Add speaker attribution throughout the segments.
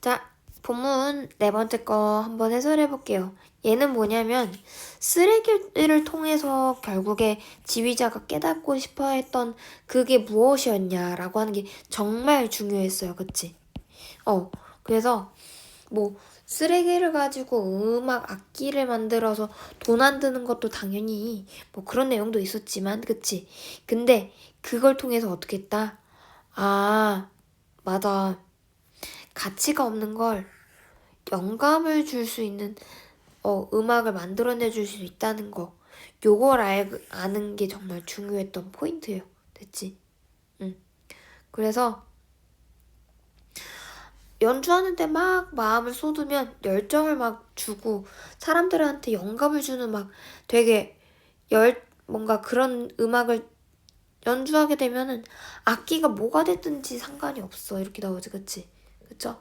Speaker 1: 자, 본문 네 번째 거 한번 해설해 볼게요. 얘는 뭐냐면 쓰레기를 통해서 결국에 지휘자가 깨닫고 싶어 했던 그게 무엇이었냐라고 하는 게 정말 중요했어요. 그치? 그래서 뭐 쓰레기를 가지고 음악 악기를 만들어서 돈 안 드는 것도 당연히 뭐 그런 내용도 있었지만 그치? 근데 그걸 통해서 어떻게 했다? 아, 맞아. 가치가 없는 걸 영감을 줄 수 있는 음악을 만들어내 줄 수 있다는 거. 요걸 아는 게 정말 중요했던 포인트예요. 됐지? 응. 그래서 연주하는데 막 마음을 쏟으면 열정을 막 주고 사람들한테 영감을 주는 막 되게 뭔가 그런 음악을 연주하게 되면은 악기가 뭐가 됐든지 상관이 없어. 이렇게 나오지, 그치? 그쵸?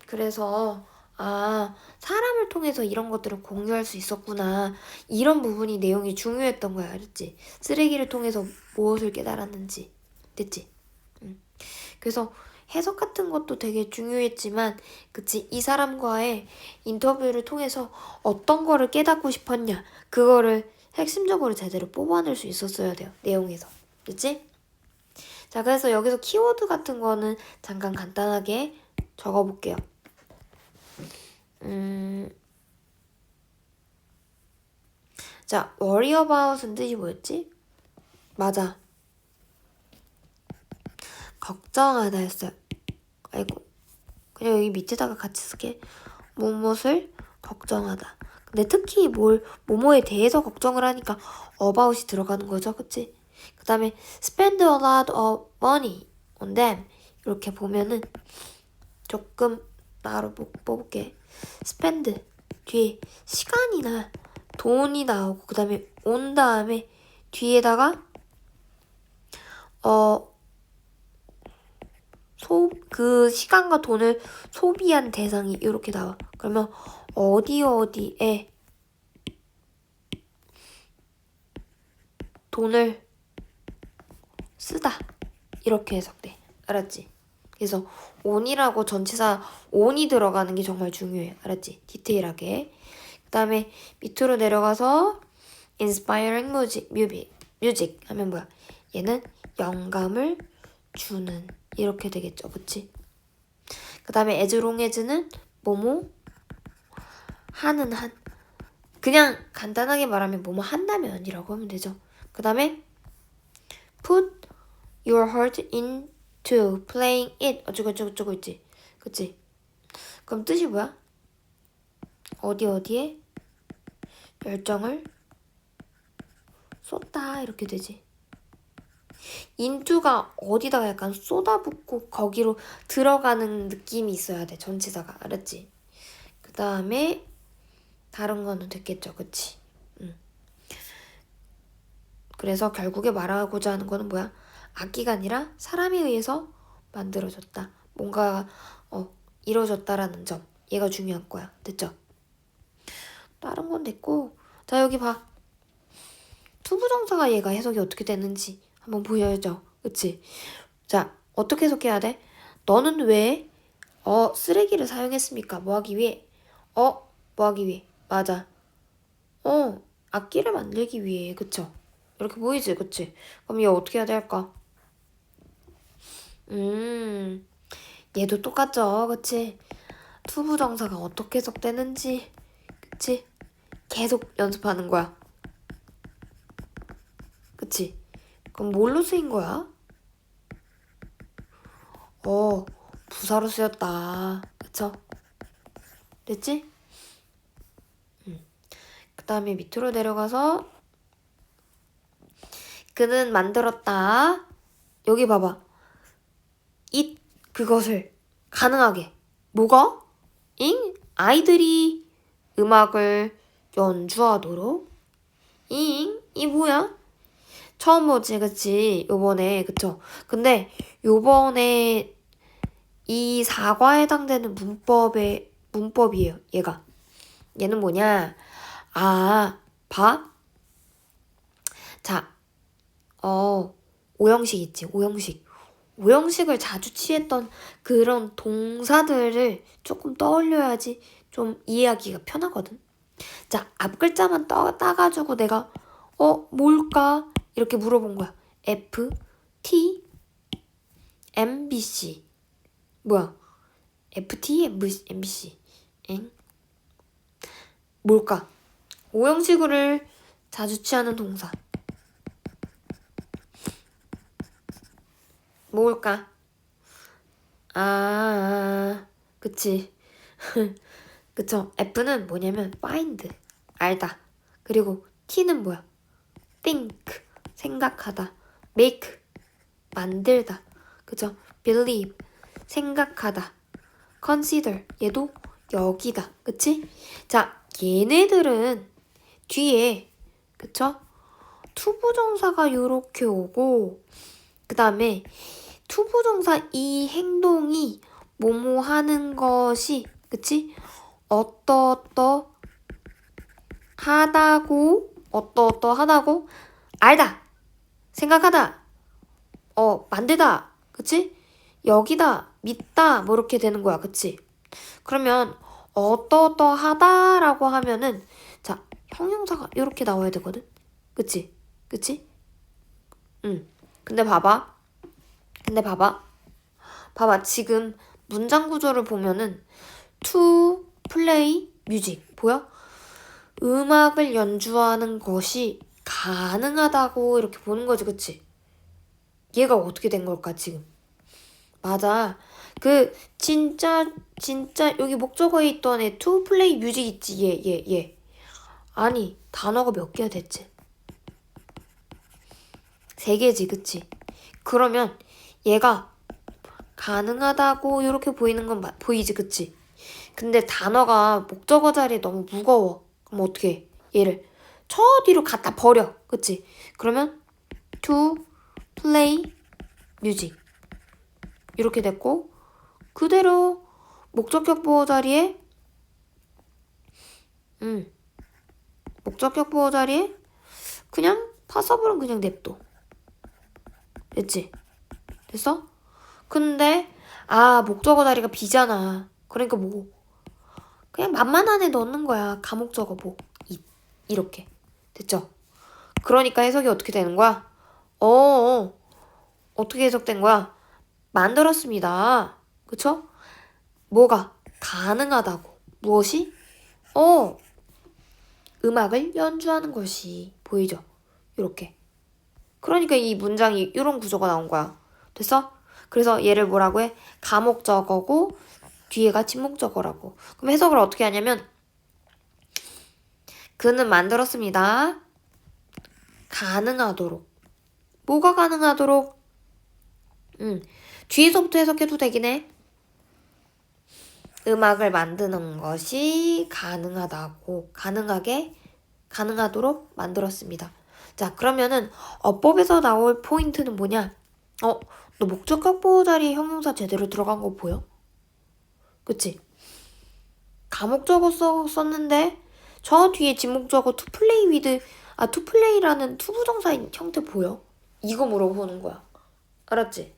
Speaker 1: 그래서 사람을 통해서 이런 것들을 공유할 수 있었구나. 이런 부분이 내용이 중요했던 거야. 알았지? 쓰레기를 통해서 무엇을 깨달았는지. 됐지? 그래서 해석 같은 것도 되게 중요했지만, 그치? 이 사람과의 인터뷰를 통해서 어떤 거를 깨닫고 싶었냐. 그거를 핵심적으로 제대로 뽑아낼 수 있었어야 돼요. 내용에서. 그치? 자, 그래서 여기서 키워드 같은 거는 잠깐 간단하게 적어볼게요. 자, worry about은 뜻이 뭐였지? 맞아. 걱정하다였어요. 아이고. 그냥 여기 밑에다가 같이 쓸게. 무엇을 걱정하다. 근데 특히 뭐뭐에 대해서 걱정을 하니까 about이 들어가는 거죠. 그치? 그 다음에 spend a lot of money on them. 이렇게 보면은 조금 나로 뽑을게. spend 뒤에 시간이나 돈이 나오고 그 다음에 온 다음에 뒤에다가 그 시간과 돈을 소비한 대상이 이렇게 나와. 그러면 어디에 돈을 쓰다. 이렇게 해석돼. 알았지? 그래서 on이라고 전치사 on이 들어가는 게 정말 중요해. 알았지? 디테일하게. 그 다음에 밑으로 내려가서 inspiring music 하면 뭐야? 얘는 영감을 주는 이렇게 되겠죠. 그치? 그 다음에 as long as는 뭐뭐 하는 한 그냥 간단하게 말하면 뭐뭐 한다면이라고 하면 되죠. 그 다음에 put your heart into playing it 어쩌고 있지. 그치? 그럼 뜻이 뭐야? 어디에 열정을 쏟다 이렇게 되지. into가 어디다가 약간 쏟아붓고 거기로 들어가는 느낌이 있어야 돼. 전치사가. 알았지? 그 다음에 다른 거는 됐겠죠. 그치? 그래서 결국에 말하고자 하는 거는 뭐야? 악기가 아니라 사람에 의해서 만들어졌다. 뭔가 이루어졌다라는 점. 얘가 중요한 거야. 됐죠? 다른 건 됐고 자 여기 봐. 투부정사가 얘가 해석이 어떻게 되는지 한번 보여줘. 그치? 자 어떻게 해석해야 돼? 너는 왜 쓰레기를 사용했습니까? 뭐 하기 위해? 뭐 하기 위해? 맞아. 악기를 만들기 위해. 그쵸? 이렇게 보이지? 그치? 그럼 얘 어떻게 해야 될까? 얘도 똑같죠? 그치? 투부정사가 어떻게 해석되는지 그치? 계속 연습하는 거야. 그치? 그럼 뭘로 쓰인 거야? 부사로 쓰였다. 그쵸? 됐지? 그 다음에 밑으로 내려가서 그는 만들었다. 여기 봐봐. 그것을 가능하게. 뭐가? 아이들이 음악을 연주하도록. 이 뭐야? 처음 보지, 그치? 요번에, 그쵸? 근데 요번에 이 사과에 해당되는 문법이에요, 얘가. 얘는 뭐냐? 봐? 자, 오형식 있지, 오형식. 오형식을 자주 취했던 그런 동사들을 조금 떠올려야지 좀 이해하기가 편하거든. 자, 앞 글자만 따가지고 내가 뭘까? 이렇게 물어본 거야. F, T, M, B, C. 뭐야? F, T, M, B, C. 엥? 뭘까? 오형식을 자주 취하는 동사. 뭘까? 그치. 그쵸. F는 뭐냐면 find, 알다. 그리고 T는 뭐야? think, 생각하다. make, 만들다. 그쵸. believe, 생각하다. consider, 얘도 여기다. 그치? 자, 얘네들은 뒤에, 그쵸? 투부정사가 요렇게 오고, 그 다음에 투부정사 이 행동이 뭐뭐 하는 것이, 그치? 어떠어떠 하다고, 어떠어떠하다고, 알다, 생각하다, 만들다, 그치? 여기다, 믿다, 뭐 이렇게 되는 거야, 그치? 그러면 어떠어떠하다라고 하면은 자, 형용사가 이렇게 나와야 되거든, 그치? 그치? 응. 근데 봐봐. 지금 문장 구조를 보면은 to play music 보여? 음악을 연주하는 것이 가능하다고 이렇게 보는 거지, 그치? 얘가 어떻게 된 걸까, 지금? 맞아. 진짜 여기 목적어에 있던 애 to play music 있지, 얘. 아니, 단어가 몇 개가 됐지? 3개지, 그치? 그러면 얘가 가능하다고 이렇게 보이는 건 보이지, 그치? 근데 단어가 목적어 자리에 너무 무거워. 그럼 어떻게 해? 얘를 저 뒤로 갖다 버려. 그치? 그러면 to play music 이렇게 됐고 그대로 목적격 보호 자리에 목적격 보호 자리에 그냥 파서블은 그냥 냅둬. 됐지? 됐어? 근데 목적어 자리가 비잖아. 그러니까 뭐 그냥 만만한 애 넣는 거야. 가목적어 뭐 이렇게 됐죠? 그러니까 해석이 어떻게 되는 거야? 어떻게 해석된 거야? 만들었습니다. 그쵸? 뭐가 가능하다고. 무엇이? 음악을 연주하는 것이 보이죠? 이렇게. 그러니까 이 문장이 이런 구조가 나온 거야. 됐어? 그래서 얘를 뭐라고 해? 가목적어고 뒤에가 진목적어라고. 그럼 해석을 어떻게 하냐면 그는 만들었습니다. 가능하도록. 뭐가 가능하도록? 뒤에서부터 해석해도 되긴 해. 음악을 만드는 것이 가능하도록 만들었습니다. 자, 그러면은 어법에서 나올 포인트는 뭐냐? 너 목적격 보호 자리에 형용사 제대로 들어간 거 보여? 그치? 가목적어 썼는데 저 뒤에 진목적어 to play라는 투부정사인 형태 보여? 이거 물어보는 거야. 알았지?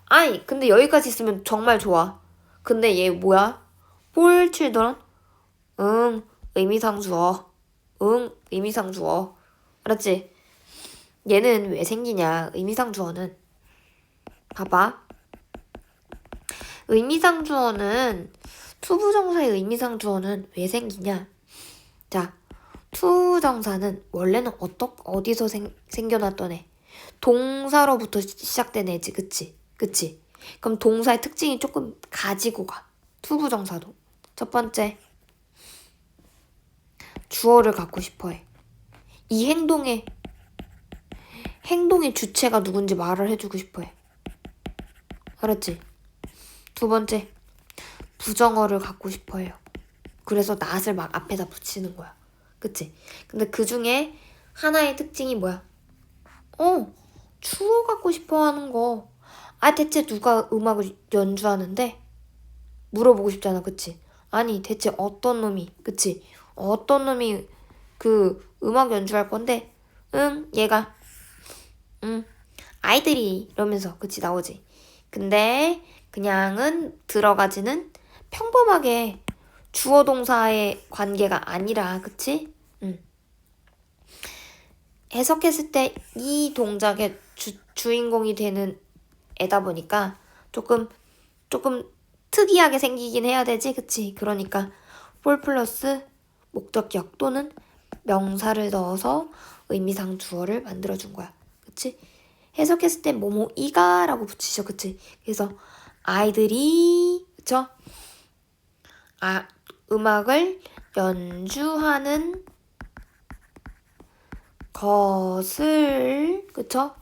Speaker 1: 아니, 근데 여기까지 있으면 정말 좋아. 근데 얘 뭐야? for children? 의미상주어. 의미상주어. 알았지? 얘는 왜 생기냐? 의미상주어는. 봐봐. 투부정사의 의미상주어는 왜 생기냐? 자, 투부정사는 원래는 어디서 생겨났던 애? 동사로부터 시작된 애지, 그치? 그럼 동사의 특징이 조금 가지고 가. 투부정사도. 첫 번째, 주어를 갖고 싶어 해. 이 행동의 주체가 누군지 말을 해주고 싶어 해. 알았지? 두 번째, 부정어를 갖고 싶어 해요. 그래서 not을 막 앞에다 붙이는 거야. 그치? 근데 그 중에 하나의 특징이 뭐야? 주어 갖고 싶어 하는 거. 대체 누가 음악을 연주하는데? 물어보고 싶잖아, 그치? 아니, 대체 어떤 놈이, 그치? 어떤 놈이 그 음악 연주할 건데? 얘가. 아이들이 이러면서 그치 나오지. 근데 그냥은 들어가지는 평범하게 주어 동사의 관계가 아니라 그치? 해석했을 때 이 동작의 주인공이 되는 애다 보니까 조금 특이하게 생기긴 해야 되지, 그치? 그러니까 for 플러스 목적격 또는 명사를 넣어서 의미상 주어를 만들어준 거야, 그치? 해석했을 때 뭐뭐이가라고 붙이죠, 그치? 그래서 아이들이 그쵸? 음악을 연주하는 것을 그쵸?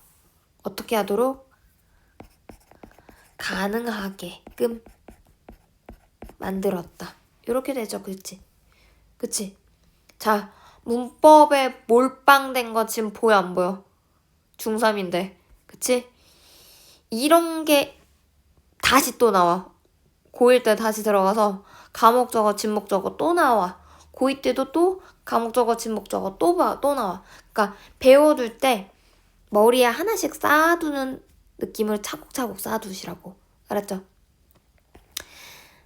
Speaker 1: 어떻게 하도록 가능하게끔 만들었다. 이렇게 되죠, 그치? 그치? 자, 문법에 몰빵된 거 지금 보여 안 보여? 중3인데, 그치? 이런 게 다시 또 나와. 고1 때 다시 들어가서 과목 적어, 진목 적어 또 나와. 고2 때도 또 과목 적어, 진목 적어 또 나와. 그러니까 배워둘 때 머리에 하나씩 쌓아두는 느낌을 차곡차곡 쌓아두시라고. 알았죠?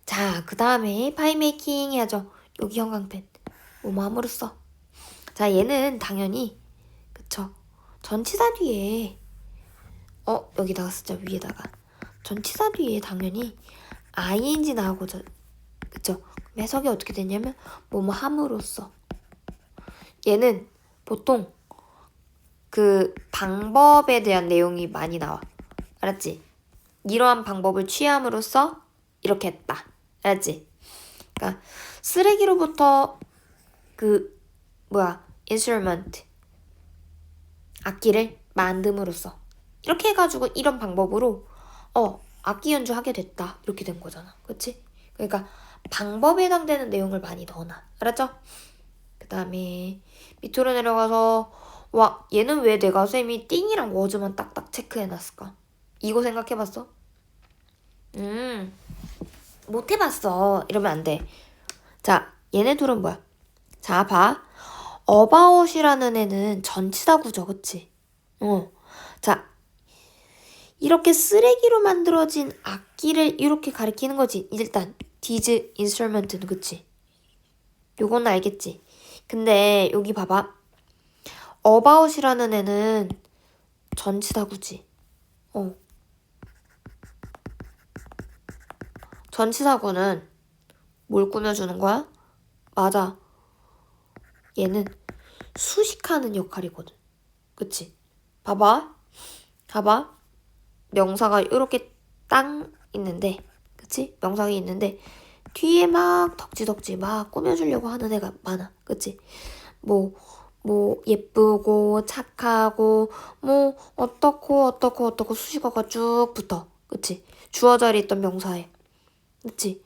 Speaker 1: 자, 그 다음에 파이 메이킹 해야죠. 여기 형광펜. 뭐뭐 함으로써. 자, 얘는 당연히 그쵸. 전치사 뒤에 여기다가 쓰자 위에다가. 전치사 뒤에 당연히 ing 나오고죠. 그쵸? 해석이 어떻게 되냐면 뭐뭐 함으로써. 얘는 보통 그 방법에 대한 내용이 많이 나와. 알았지? 이러한 방법을 취함으로써 이렇게 했다. 알았지? 그러니까 쓰레기로부터 instrument 악기를 만듦으로써 이렇게 해가지고 이런 방법으로 악기 연주하게 됐다. 이렇게 된 거잖아. 그치? 그러니까 방법에 해당되는 내용을 많이 넣어놔. 알았죠? 그 다음에 밑으로 내려가서 와 얘는 왜 내가 쌤이 띵이랑 워즈만 딱딱 체크해놨을까? 이거 생각해봤어? 못 해봤어. 이러면 안 돼. 자, 얘네 둘은 뭐야? 자, 봐. about이라는 애는 전치사구죠, 그치? 자, 이렇게 쓰레기로 만들어진 악기를 이렇게 가리키는 거지. 일단 these instrument는 그치? 요건 알겠지? 근데 여기 봐봐. about이라는 애는 전치사구지. 전치사구는 뭘 꾸며주는 거야? 맞아. 얘는 수식하는 역할이거든. 그치? 봐봐. 명사가 이렇게 땅 있는데, 그치? 명사가 있는데, 뒤에 막 덕지덕지 막 꾸며주려고 하는 애가 많아. 그치? 뭐 예쁘고, 착하고, 어떻고 수식어가 쭉 붙어. 그치? 주어 자리에 있던 명사에. 그치?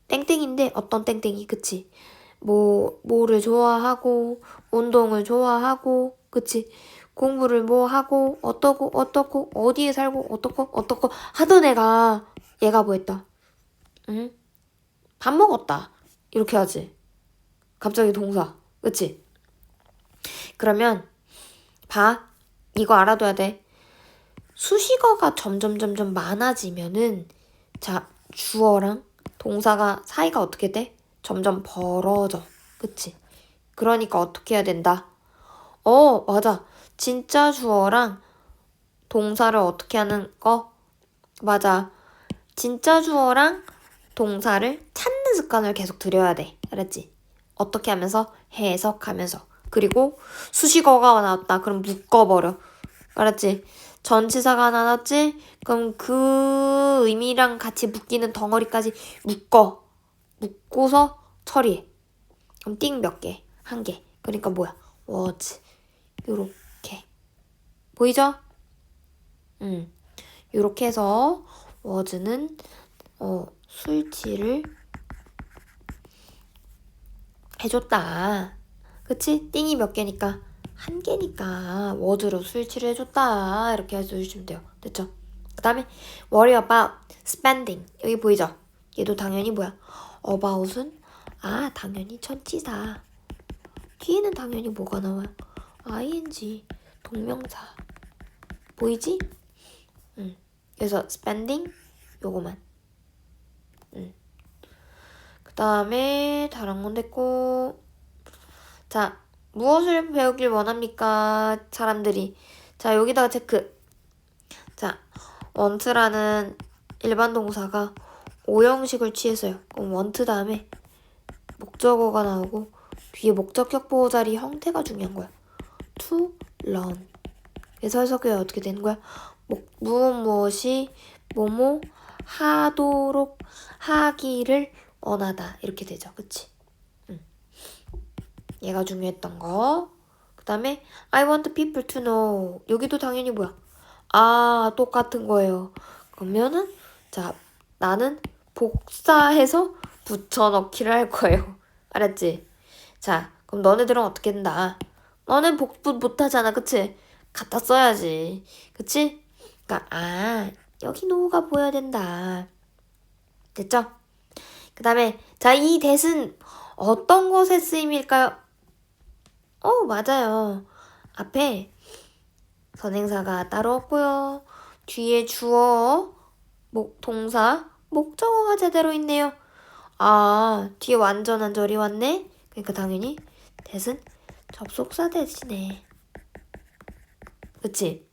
Speaker 1: 땡땡인데 어떤 땡땡이, 그치? 뭐를 좋아하고, 운동을 좋아하고, 그치? 공부를 뭐 하고, 어떻고, 어디에 살고, 어떻고 하던 얘가 뭐 했다? 응? 밥 먹었다. 이렇게 하지. 갑자기 동사. 그치? 그러면, 봐. 이거 알아둬야 돼. 수식어가 점점 많아지면은, 자, 주어랑 동사가 사이가 어떻게 돼? 점점 벌어져. 그치? 그러니까 어떻게 해야 된다? 맞아. 진짜 주어랑 동사를 어떻게 하는 거? 맞아. 진짜 주어랑 동사를 찾는 습관을 계속 들여야 돼. 알았지? 어떻게 하면서? 해석하면서. 그리고 수식어가 나왔다. 그럼 묶어버려. 알았지? 전치사가 나왔지? 그럼 그 의미랑 같이 묶이는 덩어리까지 묶고서 처리해. 그럼 띵 몇 개? 한 개. 그러니까 뭐야? was. 요렇게. 보이죠? 요렇게 해서 was는 술취를 해줬다. 그치? 띵이 몇 개니까? 한 개니까 was로 술취를 해줬다. 이렇게 해주시면 돼요. 됐죠? 그 다음에 worry about spending. 여기 보이죠? 얘도 당연히 뭐야? about은 당연히 전치사. 뒤에는 당연히 뭐가 나와요? ing. 동명사. 보이지? 그래서 spending 요거만. 그 다음에 다른 건 됐고. 자, 무엇을 배우길 원합니까? 사람들이. 자, 여기다가 체크. 자, want라는 일반 동사가 5형식을 취했어요. 그럼 want 다음에 목적어가 나오고 뒤에 목적격 보호 자리 형태가 중요한 거야. to learn. 그래서 해석이 어떻게 되는 거야? 무엇이 뭐뭐 하도록 하기를 원하다 이렇게 되죠. 그치? 얘가 중요했던 거. 그 다음에 I want people to know. 여기도 당연히 뭐야? 아, 똑같은 거예요. 그러면은 자, 나는 복사해서 붙여넣기를 할 거예요. 알았지? 자, 그럼 너네들은 어떻게 된다? 너는 복붙 못하잖아. 그치? 갖다 써야지. 그치? 그니까 여기 노가 보여야 된다. 됐죠? 그 다음에 자, 이 that은 어떤 것의 쓰임일까요? 맞아요. 앞에 선행사가 따로 없고요. 뒤에 주어, 동사, 목적어가 제대로 있네요. 뒤에 완전한 절이 왔네? 그러니까 당연히 that은 접속사 대신에. 그치?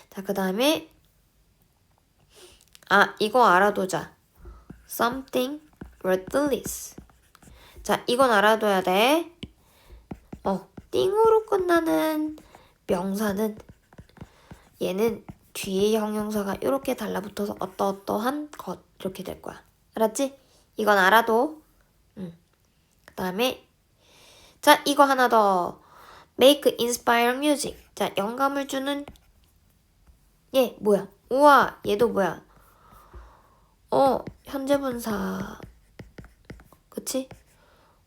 Speaker 1: 자, 그 다음에 이거 알아두자. something worthless. 자, 이건 알아둬야 돼. 띵으로 끝나는 명사는 얘는 뒤에 형용사가 이렇게 달라붙어서 어떠어떠한 것 이렇게 될 거야. 알았지? 이건 알아둬. 그 다음에 자, 이거 하나 더. make inspire music. 자, 영감을 주는 얘 뭐야? 우와, 얘도 뭐야? 현재 분사. 그치?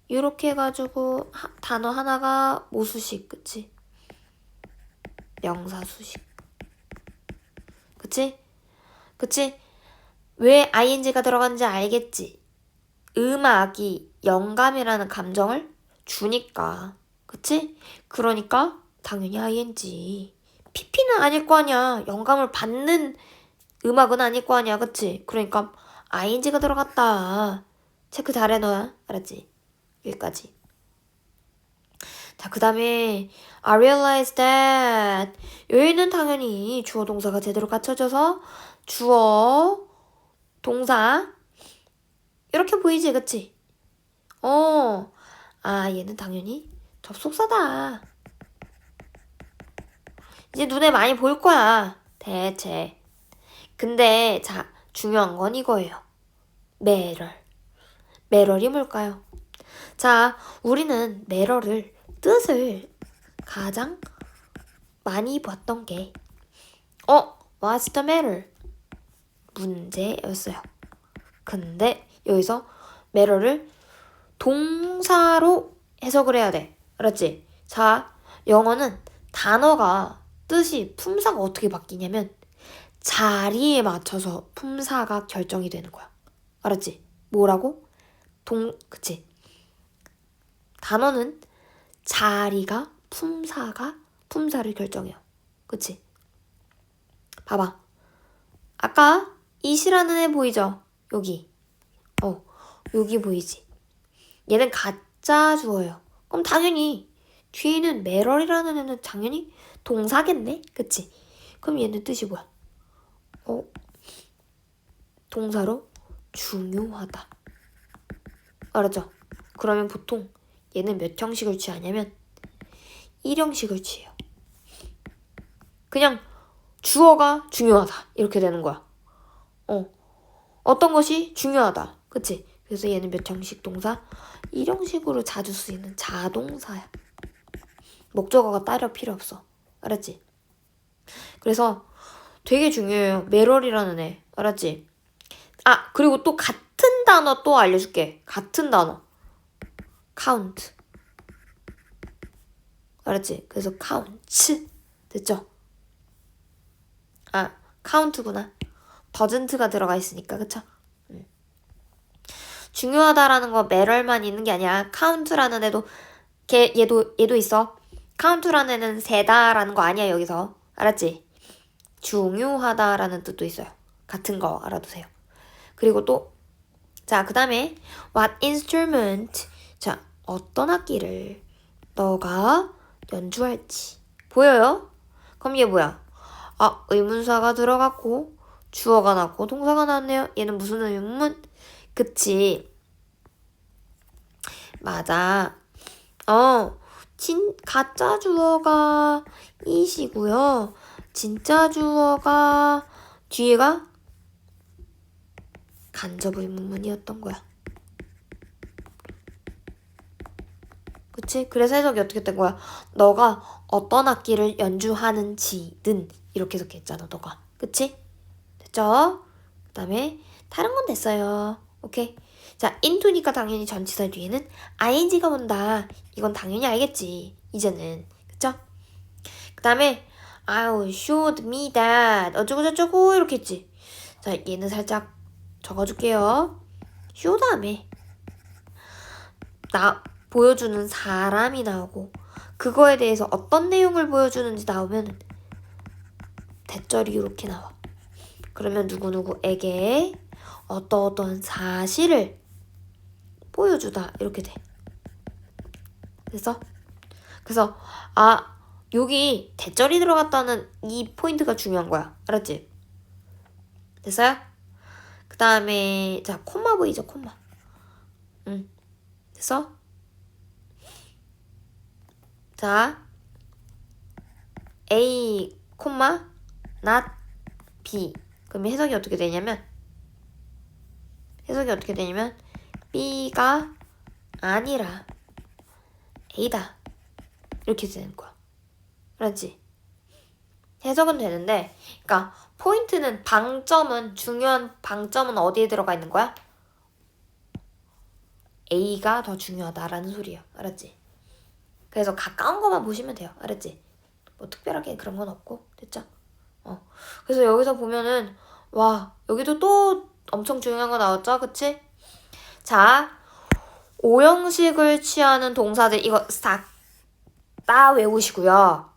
Speaker 1: 이렇게 해가지고 단어 하나가 모수식. 그치? 명사 수식. 그치? 그치? 왜 ing가 들어간지 알겠지? 음악이 영감이라는 감정을 주니까. 그치? 그러니까 당연히 ing. pp는 아닐 거 아니야. 영감을 받는 음악은 아닐 거 아니야. 그치? 그러니까 ing가 들어갔다. 체크 잘해 놔. 알았지? 여기까지. 자, 그 다음에 I realize that. 여기는 당연히 주어 동사가 제대로 갖춰져서 주어 동사 이렇게 보이지? 그치? 얘는 당연히 접속사다. 이제 눈에 많이 보일 거야. 대체. 근데 자, 중요한 건 이거예요. 매럴이 뭘까요? 자, 우리는 매럴을 뜻을 가장 많이 봤던 게 What's the matter? 문제였어요. 근데 여기서 매럴을 동사로 해석을 해야 돼. 알았지? 자, 영어는 단어가 뜻이 품사가 어떻게 바뀌냐면 자리에 맞춰서 품사가 결정이 되는 거야. 알았지? 뭐라고? 그치? 단어는 자리가 품사를 결정해요. 그치? 봐봐. 아까 이시라는 애 보이죠? 여기. 여기 보이지? 얘는 가짜 주어예요. 그럼 당연히 뒤에는 매럴이라는 애는 당연히 동사겠네? 그치? 그럼 얘는 뜻이 뭐야? 동사로 중요하다. 알았죠? 그러면 보통 얘는 몇 형식을 취하냐면 1형식을 취해요. 그냥 주어가 중요하다. 이렇게 되는 거야. 어떤 것이 중요하다. 그치? 그래서 얘는 몇 형식 동사? 1형식으로 자주 쓰이는 자동사야. 목적어가 따로 필요 없어. 알았지? 그래서 되게 중요해요. 매럴이라는 애. 알았지? 그리고 또 같은 단어 또 알려줄게. 같은 단어. count. 알았지? 그래서 counts. 됐죠? count구나. doesn't가 들어가 있으니까. 그쵸? 중요하다라는 거 매럴만 있는 게 아니야. count라는 애도 얘도 있어. count라는 애는 세다라는 거 아니야, 여기서. 알았지? 중요하다라는 뜻도 있어요. 같은 거 알아두세요. 그리고 또, 자, 그 다음에 what instrument. 자, 어떤 악기를 너가 연주할지. 보여요? 그럼 얘 뭐야? 아, 의문사가 들어갔고 주어가 나왔고 동사가 나왔네요. 얘는 무슨 의문? 그치? 맞아. 가짜 주어가 이시고요. 진짜 주어가 뒤에가 간접 의문문이었던 거야. 그치? 그래서 해석이 어떻게 된 거야? 너가 어떤 악기를 연주하는지는 이렇게 해석했잖아, 너가. 그치? 됐죠? 그 다음에 다른 건 됐어요. 오케이. 자, into니까 당연히 전치사 뒤에는 ing가 온다. 이건 당연히 알겠지. 이제는. 그쵸? 그 다음에 아우 showed me that 어쩌고저쩌고 이렇게 했지. 자, 얘는 살짝 적어줄게요. show 다음에 나 보여주는 사람이 나오고 그거에 대해서 어떤 내용을 보여주는지 나오면 대절이 이렇게 나와. 그러면 누구누구에게 어떤 사실을 보여주다 이렇게 돼. 그래서 여기 대절이 들어갔다는 이 포인트가 중요한 거야. 알았지? 됐어요? 그 다음에 자 콤마 보이죠? 콤마. 됐어? 자 A 콤마 not B. 그럼 해석이 어떻게 되냐면 B가 아니라 A다. 이렇게 되는 거야. 알았지? 해석은 되는데, 그러니까 포인트는 중요한 방점은 어디에 들어가 있는 거야? A가 더 중요하다라는 소리야. 알았지? 그래서 가까운 것만 보시면 돼요. 알았지? 뭐 특별하게 그런 건 없고, 됐죠? 그래서 여기서 보면은 와, 여기도 또 엄청 중요한 거 나왔죠? 그치? 자, 오형식을 취하는 동사들 이거 싹 다 외우시고요.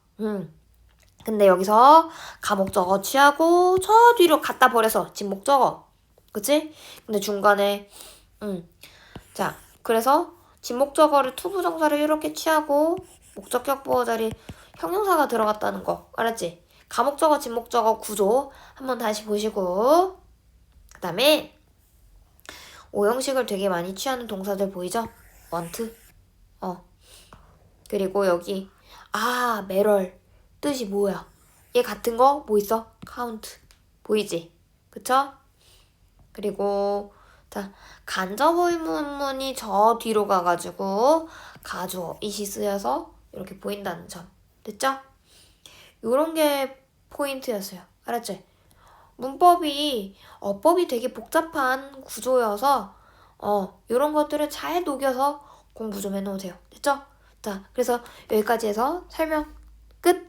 Speaker 1: 근데 여기서 가목적어 취하고 저 뒤로 갖다 버려서 진목적어. 그치? 근데 중간에 자, 그래서 진목적어를 투부정사를 이렇게 취하고 목적격 보호 자리 형용사가 들어갔다는 거. 알았지? 가목적어, 진목적어 구조 한번 다시 보시고 그 다음에 오형식을 되게 많이 취하는 동사들 보이죠? want. 그리고 여기 매럴 뜻이 뭐야? 얘 같은 거 뭐 있어? count. 보이지? 그쵸? 그리고 자 간접 의문문이 저 뒤로 가가지고 가주어 이시 쓰여서 이렇게 보인다는 점. 됐죠? 요런 게 포인트였어요. 알았지? 문법이 어법이 되게 복잡한 구조여서 요런 것들을 잘 녹여서 공부 좀 해놓으세요. 됐죠? 자, 그래서 여기까지 해서 설명 끝!